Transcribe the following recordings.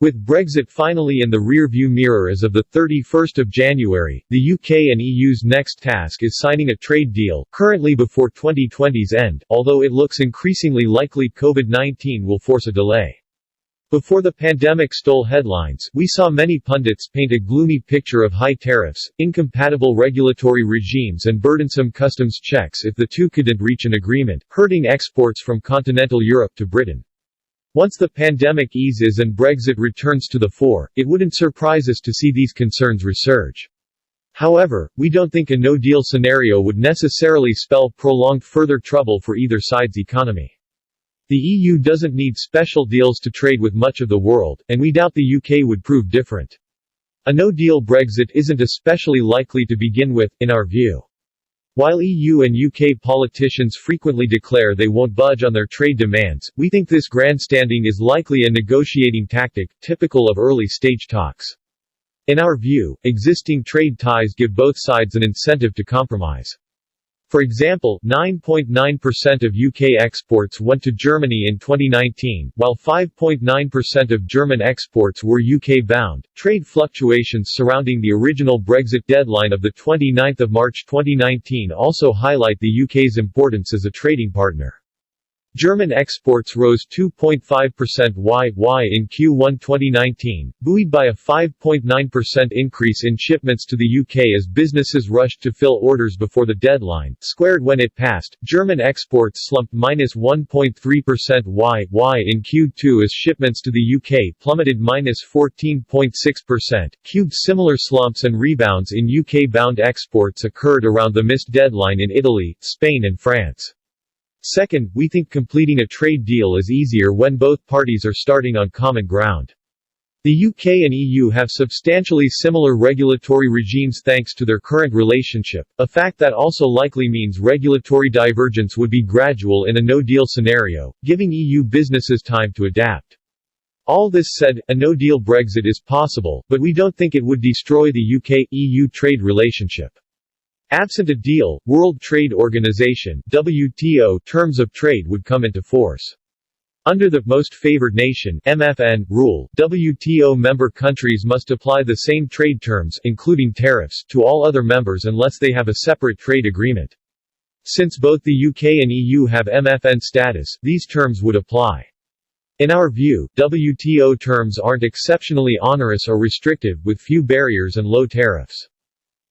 With Brexit finally in the rear-view mirror as of the 31st of January, the UK and EU's next task is signing a trade deal, currently before 2020's end, although it looks increasingly likely COVID-19 will force a delay. Before the pandemic stole headlines, we saw many pundits paint a gloomy picture of high tariffs, incompatible regulatory regimes and burdensome customs checks if the two couldn't reach an agreement, hurting exports from continental Europe to Britain. Once the pandemic eases and Brexit returns to the fore, it wouldn't surprise us to see these concerns resurge. However, we don't think a no-deal scenario would necessarily spell prolonged further trouble for either side's economy. The EU doesn't need special deals to trade with much of the world, and we doubt the UK would prove different. A no-deal Brexit isn't especially likely to begin with, in our view. While EU and UK politicians frequently declare they won't budge on their trade demands, we think this grandstanding is likely a negotiating tactic, typical of early-stage talks. In our view, existing trade ties give both sides an incentive to compromise. For example, 9.9% of UK exports went to Germany in 2019, while 5.9% of German exports were UK-bound. Trade fluctuations surrounding the original Brexit deadline of the 29th of March 2019 also highlight the UK's importance as a trading partner. German exports rose 2.5% YY in Q1 2019, buoyed by a 5.9% increase in shipments to the UK as businesses rushed to fill orders before the deadline. Squared when it passed, German exports slumped -1.3% YY in Q2 as shipments to the UK plummeted -14.6%. Cubed similar slumps and rebounds in UK-bound exports occurred around the missed deadline in Italy, Spain and France. Second, we think completing a trade deal is easier when both parties are starting on common ground. The UK and EU have substantially similar regulatory regimes thanks to their current relationship, a fact that also likely means regulatory divergence would be gradual in a no-deal scenario, giving EU businesses time to adapt. All this said, a no-deal Brexit is possible, but we don't think it would destroy the UK-EU trade relationship. Absent a deal, World Trade Organization (WTO) terms of trade would come into force. Under the Most Favored Nation (MFN) rule, WTO member countries must apply the same trade terms, including tariffs, to all other members unless they have a separate trade agreement. Since both the UK and EU have MFN status, these terms would apply. In our view, WTO terms aren't exceptionally onerous or restrictive, with few barriers and low tariffs.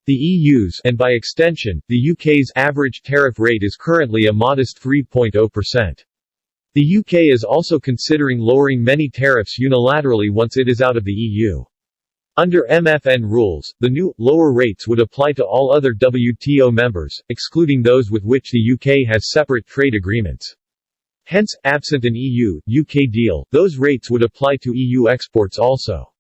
The EU's, and by extension, the UK's, average tariff rate is currently a modest 3.0%. The UK is also considering lowering many tariffs unilaterally once it is out of the EU. Under MFN rules, the new, lower rates would apply to all other WTO members, excluding those with which the UK has separate trade agreements. Hence, absent an EU-UK deal, those rates would apply to EU exports also.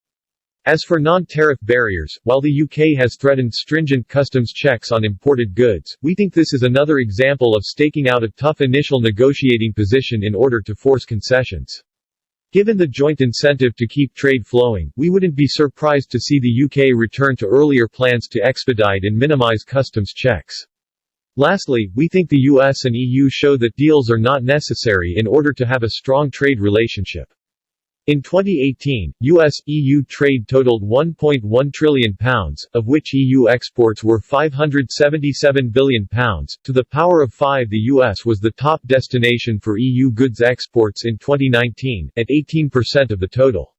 As for non-tariff barriers, while the UK has threatened stringent customs checks on imported goods, we think this is another example of staking out a tough initial negotiating position in order to force concessions. Given the joint incentive to keep trade flowing, we wouldn't be surprised to see the UK return to earlier plans to expedite and minimize customs checks. Lastly, we think the US and EU show that deals are not necessary in order to have a strong trade relationship. In 2018, US-EU trade totaled £1.1 trillion, of which EU exports were £577 billion. To the power of 5, the US was the top destination for EU goods exports in 2019, at 18% of the total.